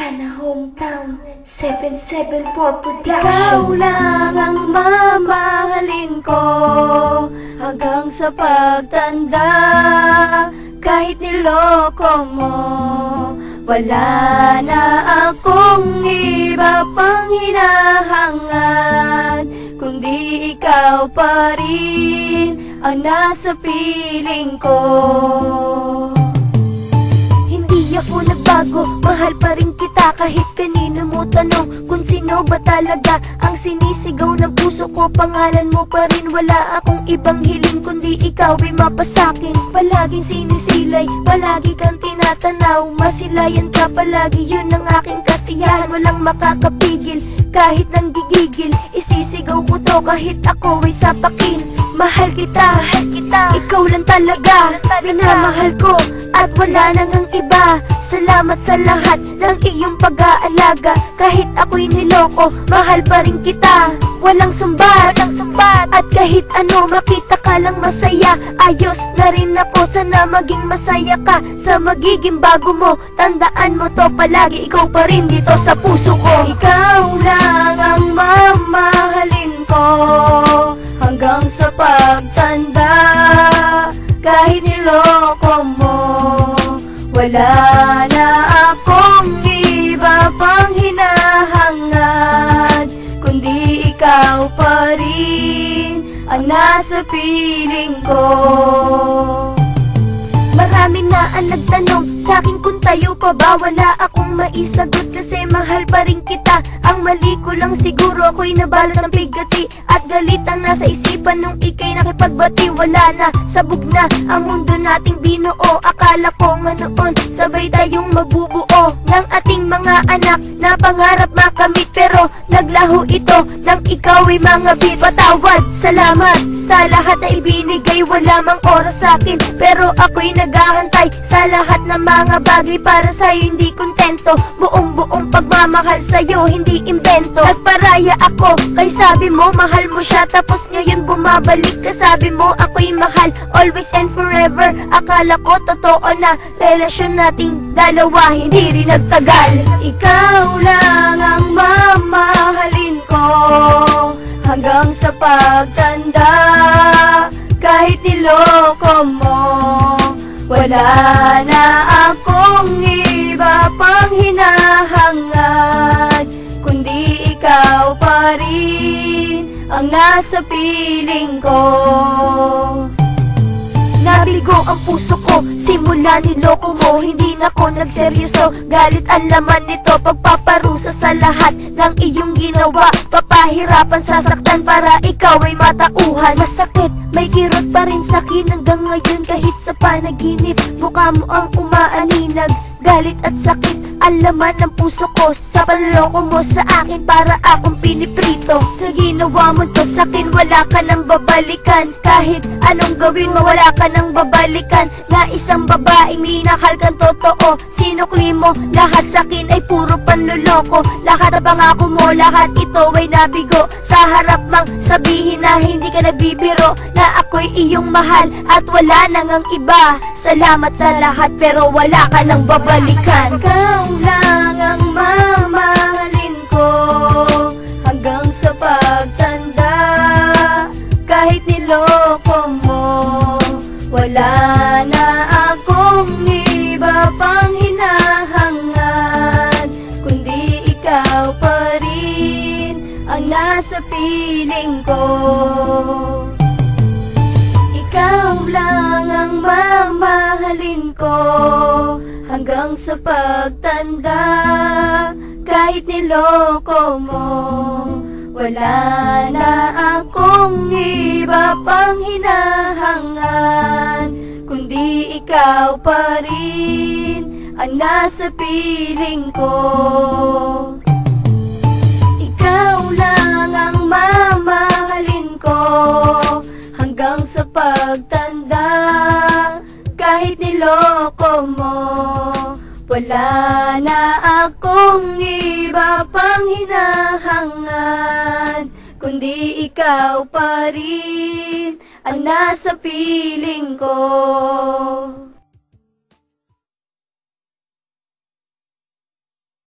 Sana Hometown 774 Production. Ikaw lang ang mamahalin ko hanggang sa pagtanda. Kahit niloko mo, wala na akong iba pang hinahangad, kundi ikaw pa rin ang nasa piling ko. Hindi ako nagbago, mahal pa rin kita kahit kanino mo tanong kung sino ba talaga ang sinisigaw ng puso ko. Pangalan mo pa rin, wala akong ibang hiling kundi ikaw ay mapasakin. Palaging sinisilay, palagi kang tinatanaw, masilayan ka palagi, yun ang aking kasiyahan. Walang makakapigil kahit nang gigigil, isisigaw ko to kahit ako ay sapakin. Mahal kita, ikaw lang talaga, minamahal ko at wala nang ang iba. Salamat sa lahat ng iyong pag-aalaga, kahit ako'y niloko, mahal pa rin kita. Walang sumbat, at kahit ano makita ka lang masaya, ayos na rin ako. Sana maging masaya ka sa magiging bago mo. Tandaan mo to palagi, ikaw pa rin dito sa puso ko. Ikaw lang ang mamahalin ko hanggang sa pagtanda. Kahit niloko mo, wala na akong iba pang hinahangad, kundi ikaw pa rin ang nasa piling ko. Marami na ang nagtanong sa'kin kung tayo pa ba, wala akong maisagot kasi mahal pa rin kita. Ang mali ko lang siguro, ako'y nabalot ng bigati at galit ang nasa isipan nung ika'y nakipagbati. Wala na, sabog na ang mundo nating binuo. Akala ko nga noon sabay tayong mabubuo ng ating mga anak na pangarap makamit, pero naglaho ito nang ikaw ay mga bit. Patawad, salamat sa lahat na ibinigay, wala mang oras sa'kin, pero ako'y naghahantay sa lahat ng mga bagay para sa'yo. Hindi kontento, buong pagmamahal sa'yo, hindi imbento. Nagparaya ako kay sabi mo mahal mo siya, tapos ngayon bumabalik ka sabi mo ako'y mahal always and forever. Akala ko totoo na relasyon nating dalawa, hindi rin nagtagal. Ikaw lang ang mamahalin ko hanggang sa pagtanda. Kahit niloko mo, wala na akong iba pang hinahangad, kundi ikaw pa rin ang nasa piling ko. Nabigo ang puso ko, simula niloko mo, hindi na ko nagseryoso. Galit ang laman nito, pagpaparusa sa lahat ng iyong ginawa. Papahirapan, sasaktan para ikaw ay matauhan. Masakit, may kirot pa rin sa'kin hanggang ngayon kahit sa panaginip. Mukha mo ang umaaninag, galit at sakit ang laman ng puso ko sa panloko mo sa akin, para akong piniprito. Sa ginawa mo to sa'kin, wala ka nang babalikan. Kahit anong gawin mo, wala ka nang babalikan. Na isang babaeng minahal kang totoo, sinukli mo lahat sa'kin ay puro panloloko. Lahat na pangako mo, lahat ito ay nabigo. Sa harap mang sabihin na hindi ka nagbibiro, na ako'y iyong mahal at wala nang ang iba. Salamat sa lahat pero wala ka nang babalikan. Ikaw lang ang mamahalin ko hanggang sa pagtanda. Kahit niloko mo, wala na akong iba pang hinahangad, kundi ikaw pa rin ang nasa piling ko. Ikaw lang ang mamahalin ko hanggang sa pagtanda. Kahit niloko mo, wala na akong iba pang hinahangad, kundi ikaw pa rin ang nasa piling ko. Ikaw lang ang mamahalin ko hanggang sa pagtanda. Kahit niloko mo, wala na akong iba pang hinahangad, kundi ikaw pa rin ang nasa piling ko.